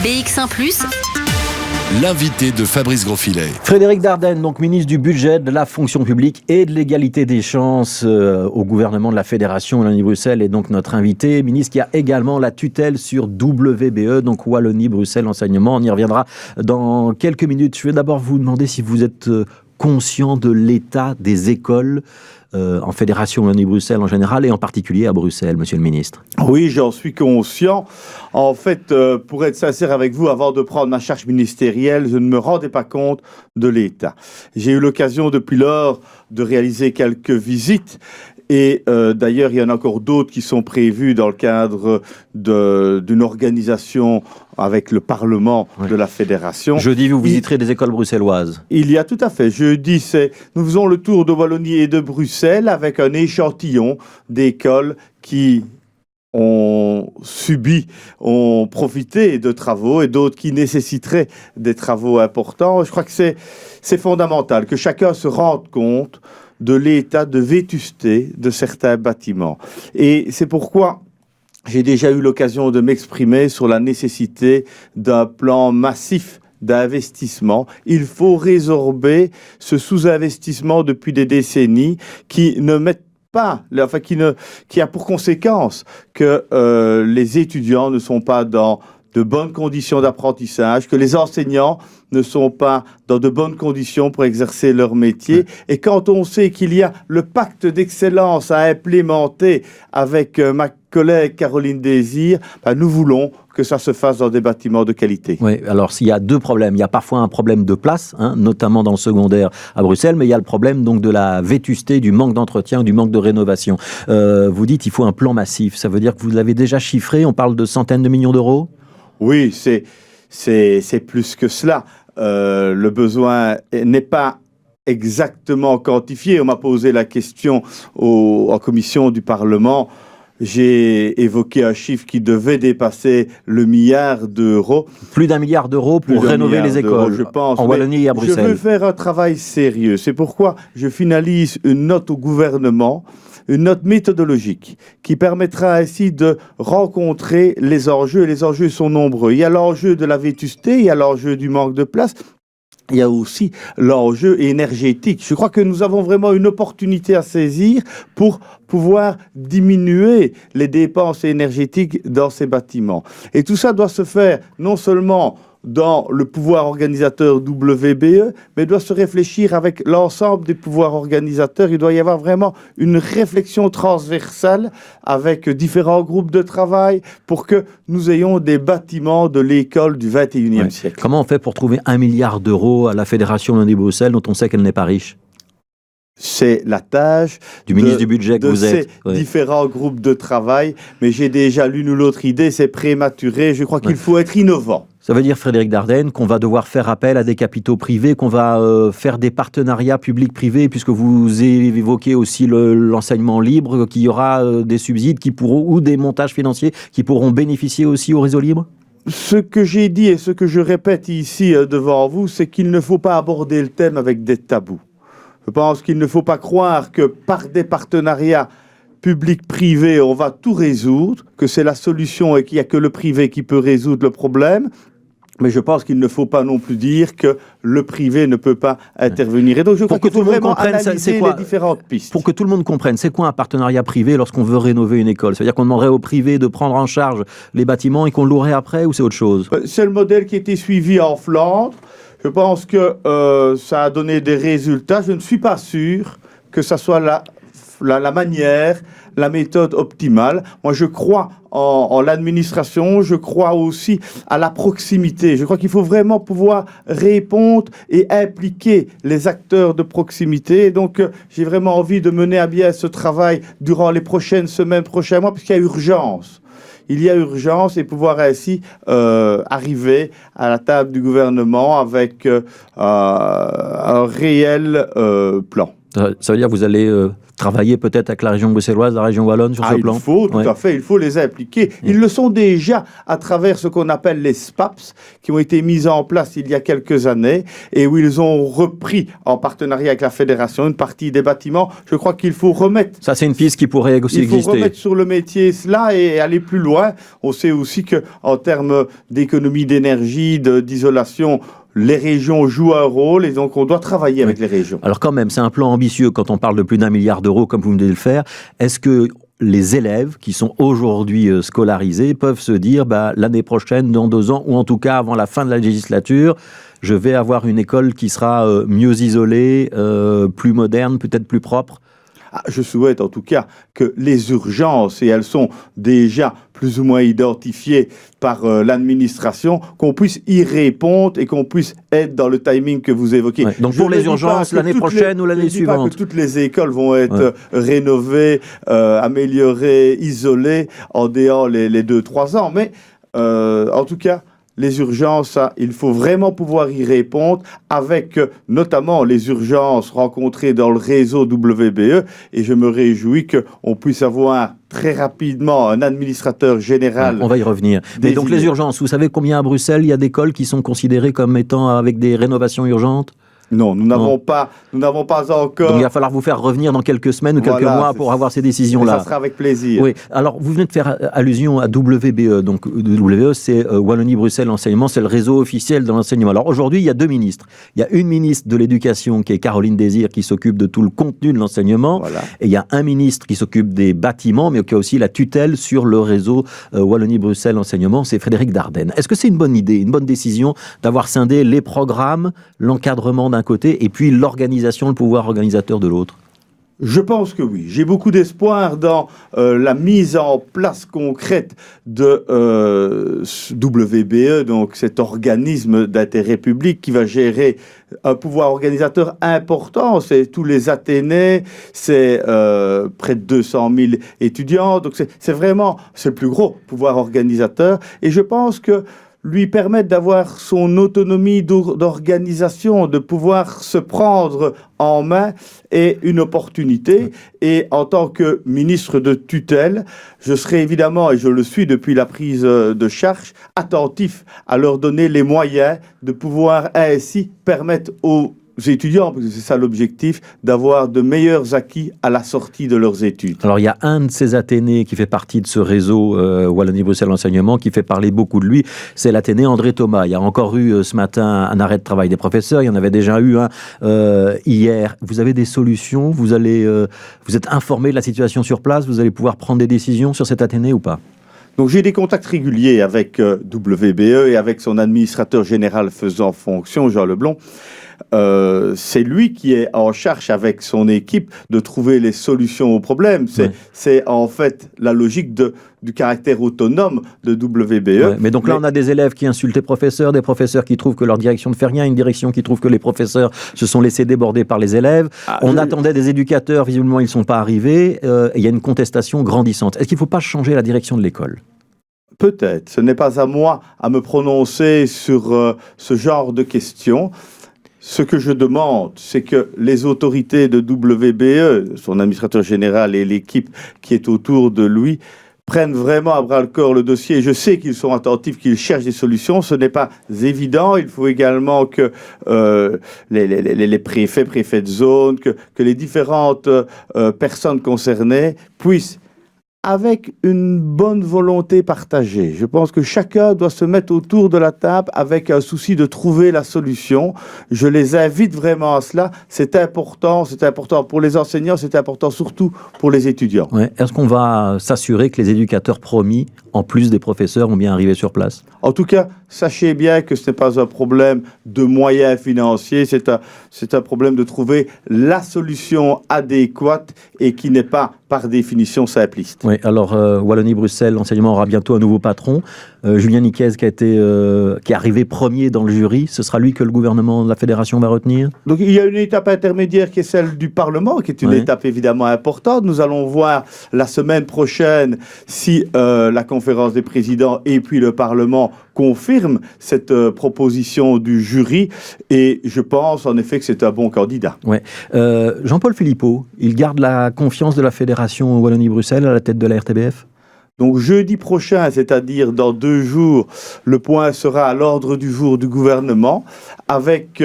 BX1 +, l'invité de Fabrice Grosfilet. Frédéric Dardenne, donc ministre du Budget, de la Fonction publique et de l'égalité des chances au gouvernement de la Fédération Wallonie-Bruxelles, est donc notre invité. Ministre qui a également la tutelle sur WBE, donc Wallonie-Bruxelles Enseignement. On y reviendra dans quelques minutes. Je vais d'abord vous demander si vous êtes conscient de l'état des écoles en Fédération Wallonie-Bruxelles en général et en particulier à Bruxelles, monsieur le ministre. Oui, j'en suis conscient. En fait, pour être sincère avec vous, avant de prendre ma charge ministérielle, je ne me rendais pas compte de l'état. J'ai eu l'occasion depuis lors de réaliser quelques visites. Et d'ailleurs, il y en a encore d'autres qui sont prévues dans le cadre d'une organisation avec le Parlement de la Fédération. Jeudi, vous visiterez des écoles bruxelloises. Il y a tout à fait. Jeudi, nous faisons le tour de Wallonie et de Bruxelles avec un échantillon d'écoles qui ont profité de travaux et d'autres qui nécessiteraient des travaux importants. Je crois que c'est fondamental que chacun se rende compte de l'état de vétusté de certains bâtiments. Et c'est pourquoi j'ai déjà eu l'occasion de m'exprimer sur la nécessité d'un plan massif d'investissement. Il faut résorber ce sous-investissement depuis des décennies qui ne mettent pas, qui a pour conséquence que les étudiants ne sont pas dans de bonnes conditions d'apprentissage, que les enseignants ne sont pas dans de bonnes conditions pour exercer leur métier. Et quand on sait qu'il y a le pacte d'excellence à implémenter avec ma collègue Caroline Désir, nous voulons que ça se fasse dans des bâtiments de qualité. Oui, alors s'il y a deux problèmes, il y a parfois un problème de place, notamment dans le secondaire à Bruxelles, mais il y a le problème donc de la vétusté, du manque d'entretien, du manque de rénovation. Vous dites qu'il faut un plan massif, ça veut dire que vous l'avez déjà chiffré, on parle de centaines de millions d'euros ? Oui, c'est plus que cela. Le besoin n'est pas exactement quantifié. On m'a posé la question en commission du Parlement. J'ai évoqué un chiffre qui devait dépasser le milliard d'euros. Plus d'1 milliard d'euros pour rénover les écoles, je pense, en Wallonie et à Bruxelles. Je veux faire un travail sérieux. C'est pourquoi je finalise une note au gouvernement, une note méthodologique qui permettra ainsi de rencontrer les enjeux. Et les enjeux sont nombreux. Il y a l'enjeu de la vétusté, il y a l'enjeu du manque de place. Il y a aussi l'enjeu énergétique. Je crois que nous avons vraiment une opportunité à saisir pour pouvoir diminuer les dépenses énergétiques dans ces bâtiments. Et tout ça doit se faire non seulement dans le pouvoir organisateur WBE, mais doit se réfléchir avec l'ensemble des pouvoirs organisateurs. Il doit y avoir vraiment une réflexion transversale avec différents groupes de travail pour que nous ayons des bâtiments de l'école du 21e siècle. Comment on fait pour trouver 1 milliard d'euros à la Fédération Wallonie-Bruxelles dont on sait qu'elle n'est pas riche ? C'est la tâche du ministre du Budget que vous êtes. Ces différents groupes de travail, mais j'ai déjà l'une ou l'autre idée, c'est prématuré. Je crois qu'il faut être innovant. Ça veut dire, Frédéric Dardenne, qu'on va devoir faire appel à des capitaux privés, qu'on va faire des partenariats publics-privés, puisque vous évoquez aussi l'enseignement libre, qu'il y aura des subsides qui pourront, ou des montages financiers qui pourront bénéficier aussi au réseau libre ? Ce que j'ai dit et ce que je répète ici devant vous, c'est qu'il ne faut pas aborder le thème avec des tabous. Je pense qu'il ne faut pas croire que par des partenariats public-privé, on va tout résoudre, que c'est la solution et qu'il n'y a que le privé qui peut résoudre le problème. Mais je pense qu'il ne faut pas non plus dire que le privé ne peut pas intervenir. Et donc je crois qu'il faut vraiment analyser les différentes pistes. Pour que tout le monde comprenne, c'est quoi un partenariat privé lorsqu'on veut rénover une école ? C'est-à-dire qu'on demanderait au privé de prendre en charge les bâtiments et qu'on louerait après, ou c'est autre chose ? C'est le modèle qui a été suivi en Flandre. Je pense que ça a donné des résultats. Je ne suis pas sûr que ça soit la manière, la méthode optimale. Moi, je crois en l'administration, je crois aussi à la proximité. Je crois qu'il faut vraiment pouvoir répondre et impliquer les acteurs de proximité. Donc, j'ai vraiment envie de mener à bien ce travail durant les prochaines semaines, prochains mois, puisqu'il y a urgence. Il y a urgence et pouvoir ainsi arriver à la table du gouvernement avec un réel plan. Ça veut dire que vous allez travailler peut-être avec la région bruxelloise, la région wallonne sur ce plan? Il faut, tout à fait, il faut les impliquer. Ils le sont déjà à travers ce qu'on appelle les SPAPS, qui ont été mis en place il y a quelques années, et où ils ont repris, en partenariat avec la fédération, une partie des bâtiments. Je crois qu'il faut remettre... Ça, c'est une piste qui pourrait aussi exister. Il faut remettre sur le métier cela et aller plus loin. On sait aussi qu'en termes d'économie d'énergie, d'isolation, les régions jouent un rôle et donc on doit travailler avec les régions. Alors quand même, c'est un plan ambitieux quand on parle de plus d'1 milliard d'euros, comme vous venez de le faire. Est-ce que les élèves qui sont aujourd'hui scolarisés peuvent se dire l'année prochaine, dans 2 ans, ou en tout cas avant la fin de la législature, je vais avoir une école qui sera mieux isolée, plus moderne, peut-être plus propre? Je souhaite en tout cas que les urgences, et elles sont déjà plus ou moins identifiées par l'administration, qu'on puisse y répondre et qu'on puisse être dans le timing que vous évoquez. Ouais, donc pour les urgences, l'année prochaine ou l'année suivante? Je ne dis pas que toutes les écoles vont être rénovées, améliorées, isolées en déant les 2-3 ans, mais en tout cas, les urgences, ça, il faut vraiment pouvoir y répondre avec notamment les urgences rencontrées dans le réseau WBE. Et je me réjouis qu'on puisse avoir très rapidement un administrateur général. On va y revenir. Mais donc les urgences, vous savez combien à Bruxelles il y a d'écoles qui sont considérées comme étant avec des rénovations urgentes? Non, nous n'avons pas encore... Donc il va falloir vous faire revenir dans quelques semaines ou quelques mois pour avoir ces décisions-là. Ça sera avec plaisir. Oui. Alors, vous venez de faire allusion à WBE. Donc, WBE, c'est Wallonie-Bruxelles Enseignement, c'est le réseau officiel de l'enseignement. Alors, aujourd'hui, il y a 2 ministres. Il y a une ministre de l'Éducation, qui est Caroline Désir, qui s'occupe de tout le contenu de l'enseignement. Voilà. Et il y a un ministre qui s'occupe des bâtiments, mais qui a aussi la tutelle sur le réseau Wallonie-Bruxelles Enseignement, c'est Frédéric Dardenne. Est-ce que c'est une bonne idée, une bonne décision d'avoir scindé les programmes, l'encadrement d'un côté, et puis l'organisation, le pouvoir organisateur de l'autre? Je pense que oui. J'ai beaucoup d'espoir dans la mise en place concrète de WBE, donc cet organisme d'intérêt public qui va gérer un pouvoir organisateur important. C'est tous les Athénées, c'est près de 200 000 étudiants. Donc c'est le plus gros pouvoir organisateur. Et je pense que lui permettre d'avoir son autonomie d'organisation, de pouvoir se prendre en main est une opportunité. Et en tant que ministre de tutelle, je serai évidemment, et je le suis depuis la prise de charge, attentif à leur donner les moyens de pouvoir ainsi permettre aux étudiants, parce que c'est ça l'objectif, d'avoir de meilleurs acquis à la sortie de leurs études. Alors, il y a un de ces Athénées qui fait partie de ce réseau Wallonie-Bruxelles Enseignement qui fait parler beaucoup de lui, c'est l'Athénée André Thomas. Il y a encore eu ce matin un arrêt de travail des professeurs, il y en avait déjà eu un hier. Vous avez des solutions? Vous êtes informé de la situation sur place? Vous allez pouvoir prendre des décisions sur cet Athénée ou pas? Donc j'ai des contacts réguliers avec WBE et avec son administrateur général faisant fonction, Jean Leblond. C'est lui qui est en charge avec son équipe de trouver les solutions aux problèmes. C'est en fait la logique du caractère autonome de WBE. Ouais, mais donc là, on a des élèves qui insultent les professeurs, des professeurs qui trouvent que leur direction ne fait rien, une direction qui trouve que les professeurs se sont laissés déborder par les élèves. On attendait des éducateurs, visiblement, ils ne sont pas arrivés. Il y a une contestation grandissante. Est-ce qu'il ne faut pas changer la direction de l'école ? Peut-être. Ce n'est pas à moi à me prononcer sur ce genre de questions. Ce que je demande, c'est que les autorités de WBE, son administrateur général et l'équipe qui est autour de lui, prennent vraiment à bras-le-corps le dossier. Je sais qu'ils sont attentifs, qu'ils cherchent des solutions. Ce n'est pas évident. Il faut également que les préfets de zone, que les différentes personnes concernées puissent, avec une bonne volonté partagée. Je pense que chacun doit se mettre autour de la table avec un souci de trouver la solution. Je les invite vraiment à cela. C'est important pour les enseignants, c'est important surtout pour les étudiants. Ouais. Est-ce qu'on va s'assurer que les éducateurs promis, en plus des professeurs, ont bien arrivé sur place? En tout cas, sachez bien que ce n'est pas un problème de moyens financiers, c'est un problème de trouver la solution adéquate et qui n'est pas, par définition, simpliste. Oui, alors Wallonie-Bruxelles, l'enseignement aura bientôt un nouveau patron. Julien Nicaise qui est arrivé premier dans le jury, ce sera lui que le gouvernement de la Fédération va retenir? Donc il y a une étape intermédiaire qui est celle du Parlement, qui est une étape évidemment importante. Nous allons voir la semaine prochaine si la conférence des présidents et puis le Parlement confirment cette proposition du jury. Et je pense en effet que c'est un bon candidat. Ouais. Jean-Paul Philippot, il garde la confiance de la Fédération Wallonie-Bruxelles à la tête de la RTBF? Donc jeudi prochain, c'est-à-dire dans 2 jours, le point sera à l'ordre du jour du gouvernement avec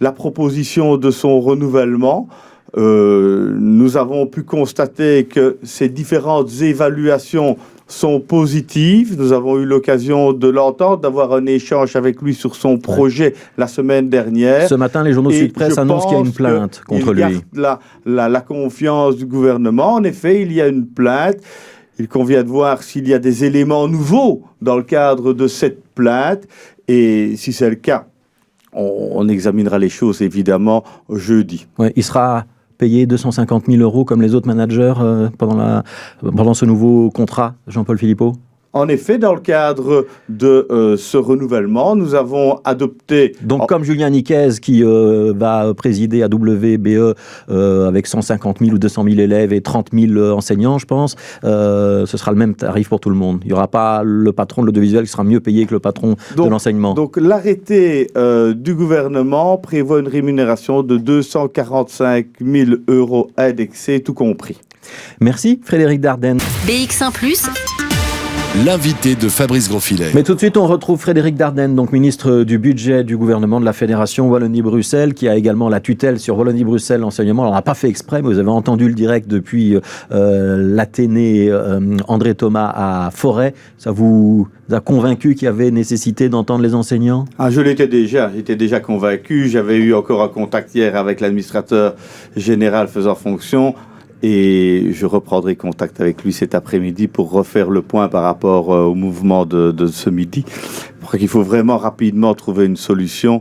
la proposition de son renouvellement. Nous avons pu constater que ces différentes évaluations sont positives. Nous avons eu l'occasion de l'entendre, d'avoir un échange avec lui sur son projet la semaine dernière. Ce matin, les journaux Sud Presse annoncent qu'il y a une plainte contre lui. Il garde la confiance du gouvernement. En effet, il y a une plainte. Il convient de voir s'il y a des éléments nouveaux dans le cadre de cette plainte. Et si c'est le cas, on examinera les choses évidemment jeudi. Ouais, il sera payé 250 000 € comme les autres managers pendant ce nouveau contrat, Jean-Paul Philippot? En effet, dans le cadre de ce renouvellement, nous avons adopté... Donc, comme Julien Nicaise qui va présider à WBE avec 150 000 ou 200 000 élèves et 30 000 enseignants, je pense, ce sera le même tarif pour tout le monde. Il n'y aura pas le patron de l'audiovisuel qui sera mieux payé que le patron de l'enseignement. Donc, l'arrêté du gouvernement prévoit une rémunération de 245 000 € indexée, tout compris. Merci, Frédéric Dardenne. BX1+. L'invité de Fabrice Grosfilet. Mais tout de suite, on retrouve Frédéric Dardenne, donc ministre du budget du gouvernement de la Fédération Wallonie-Bruxelles, qui a également la tutelle sur Wallonie-Bruxelles enseignement. Alors, on n'a pas fait exprès, mais vous avez entendu le direct depuis l'Athénée André Thomas à Forêt. Ça vous a convaincu qu'il y avait nécessité d'entendre les enseignants? Je l'étais déjà. J'étais déjà convaincu. J'avais eu encore un contact hier avec l'administrateur général faisant fonction. Et je reprendrai contact avec lui cet après-midi pour refaire le point par rapport au mouvement de ce midi. Je crois qu'il faut vraiment rapidement trouver une solution.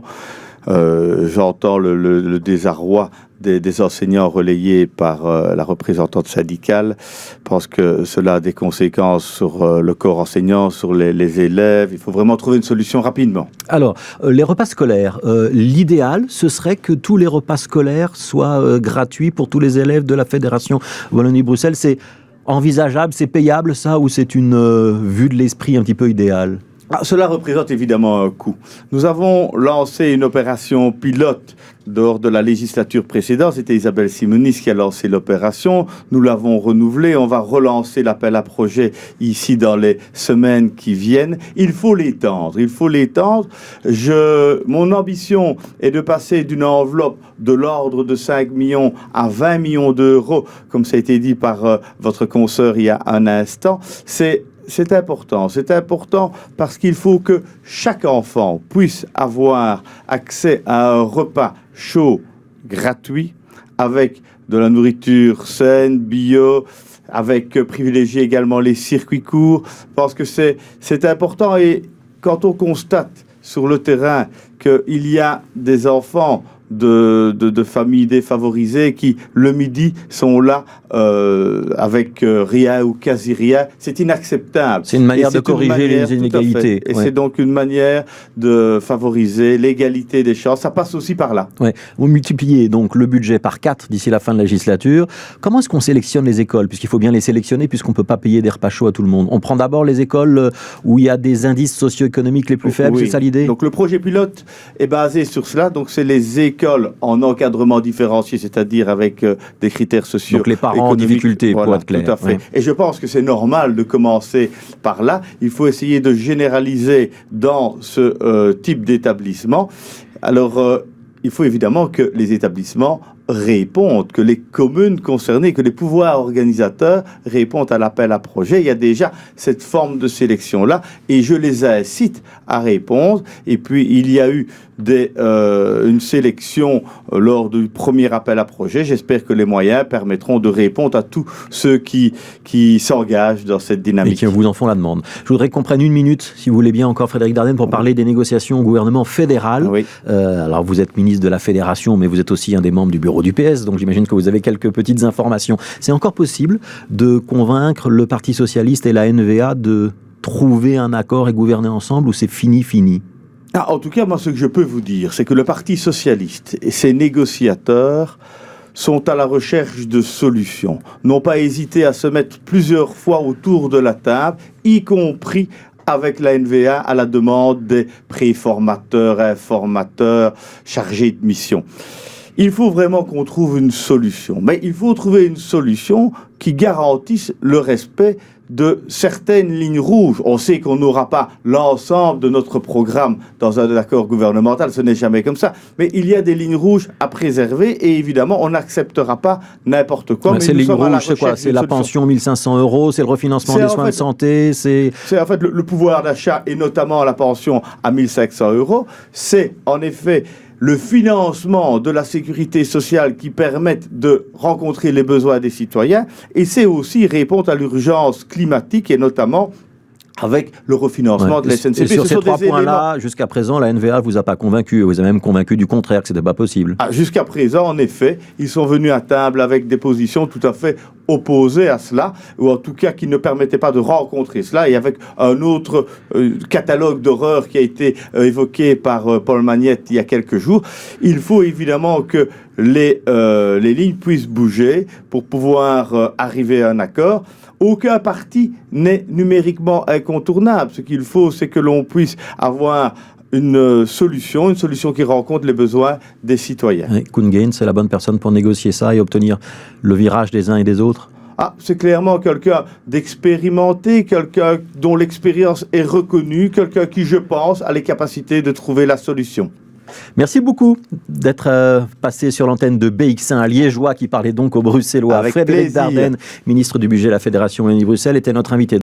J'entends le désarroi des enseignants relayés par la représentante syndicale. Je pense que cela a des conséquences sur le corps enseignant, sur les élèves. Il faut vraiment trouver une solution rapidement. Alors, les repas scolaires, l'idéal, ce serait que tous les repas scolaires soient gratuits pour tous les élèves de la Fédération Wallonie-Bruxelles. C'est envisageable, c'est payable ça, ou c'est une vue de l'esprit un petit peu idéale? Cela représente évidemment un coût. Nous avons lancé une opération pilote lors de la législature précédente. C'était Isabelle Simonis qui a lancé l'opération. Nous l'avons renouvelée. On va relancer l'appel à projet ici dans les semaines qui viennent. Il faut l'étendre. Mon ambition est de passer d'une enveloppe de l'ordre de 5 millions à 20 millions d'euros, comme ça a été dit par votre consoeur il y a un instant. C'est important parce qu'il faut que chaque enfant puisse avoir accès à un repas chaud, gratuit, avec de la nourriture saine, bio, avec privilégier également les circuits courts. Je pense que c'est important, et quand on constate sur le terrain qu'il y a des enfants de familles défavorisées qui, le midi, sont là avec rien ou quasi rien. C'est inacceptable. C'est une manière de corriger les inégalités. Et c'est donc une manière de favoriser l'égalité des chances. Ça passe aussi par là. Ouais. Vous multipliez donc le budget par 4 d'ici la fin de la législature. Comment est-ce qu'on sélectionne les écoles? Puisqu'il faut bien les sélectionner, puisqu'on ne peut pas payer des repas chauds à tout le monde. On prend d'abord les écoles où il y a des indices socio-économiques les plus faibles, oui. C'est ça l'idée? Donc le projet pilote est basé sur cela. Donc c'est les écoles en encadrement différencié, c'est-à-dire avec des critères sociaux. Donc les parents en difficulté, pour être clair. Tout à fait. Ouais. Et je pense que c'est normal de commencer par là. Il faut essayer de généraliser dans ce type d'établissement. Alors, il faut évidemment que les établissements répondent, que les communes concernées, que les pouvoirs organisateurs répondent à l'appel à projet. Il y a déjà cette forme de sélection-là et je les incite à répondre. Et puis, il y a eu une sélection lors du premier appel à projet. J'espère que les moyens permettront de répondre à tous ceux qui s'engagent dans cette dynamique. Et qui vous en font la demande. Je voudrais qu'on prenne une minute, si vous voulez bien encore, Frédéric Dardenne, pour parler des négociations au gouvernement fédéral. Oui. Alors, vous êtes ministre de la Fédération, mais vous êtes aussi un des membres du bureau du PS, donc j'imagine que vous avez quelques petites informations. C'est encore possible de convaincre le Parti socialiste et la NVA de trouver un accord et gouverner ensemble, ou c'est fini? En tout cas, moi, ce que je peux vous dire, c'est que le Parti socialiste et ses négociateurs sont à la recherche de solutions, n'ont pas hésité à se mettre plusieurs fois autour de la table, y compris avec la NVA à la demande des préformateurs, informateurs, chargés de mission. Il faut vraiment qu'on trouve une solution, mais il faut trouver une solution qui garantisse le respect de certaines lignes rouges. On sait qu'on n'aura pas l'ensemble de notre programme dans un accord gouvernemental, ce n'est jamais comme ça, mais il y a des lignes rouges à préserver et évidemment on n'acceptera pas n'importe quoi. Mais ces lignes rouges, c'est quoi? C'est la pension 1500 €, c'est le refinancement des soins de santé, c'est en fait le pouvoir d'achat et notamment la pension à 1500 €, c'est en effet le financement de la sécurité sociale qui permette de rencontrer les besoins des citoyens, et c'est aussi répondre à l'urgence climatique et notamment avec le refinancement de la SNCF. Et sur ces trois points-là, jusqu'à présent, la NVA vous a pas convaincu, vous a même convaincu du contraire, que c'était pas possible. Jusqu'à présent, en effet, ils sont venus à table avec des positions tout à fait opposées à cela, ou en tout cas qui ne permettaient pas de rencontrer cela, et avec un autre catalogue d'horreurs qui a été évoqué par Paul Magnette il y a quelques jours. Il faut évidemment que les lignes puissent bouger pour pouvoir arriver à un accord. Aucun parti n'est numériquement incontournable. Ce qu'il faut, c'est que l'on puisse avoir une solution qui rencontre les besoins des citoyens. Koen Geens, c'est la bonne personne pour négocier ça et obtenir le virage des uns et des autres? C'est clairement quelqu'un d'expérimenté, quelqu'un dont l'expérience est reconnue, quelqu'un qui, je pense, a les capacités de trouver la solution. Merci beaucoup d'être passé sur l'antenne de BX1, un Liégeois qui parlait donc aux Bruxellois. Avec Frédéric plaisir. Dardenne, ministre du Budget de la Fédération Wallonie-Bruxelles, était notre invité.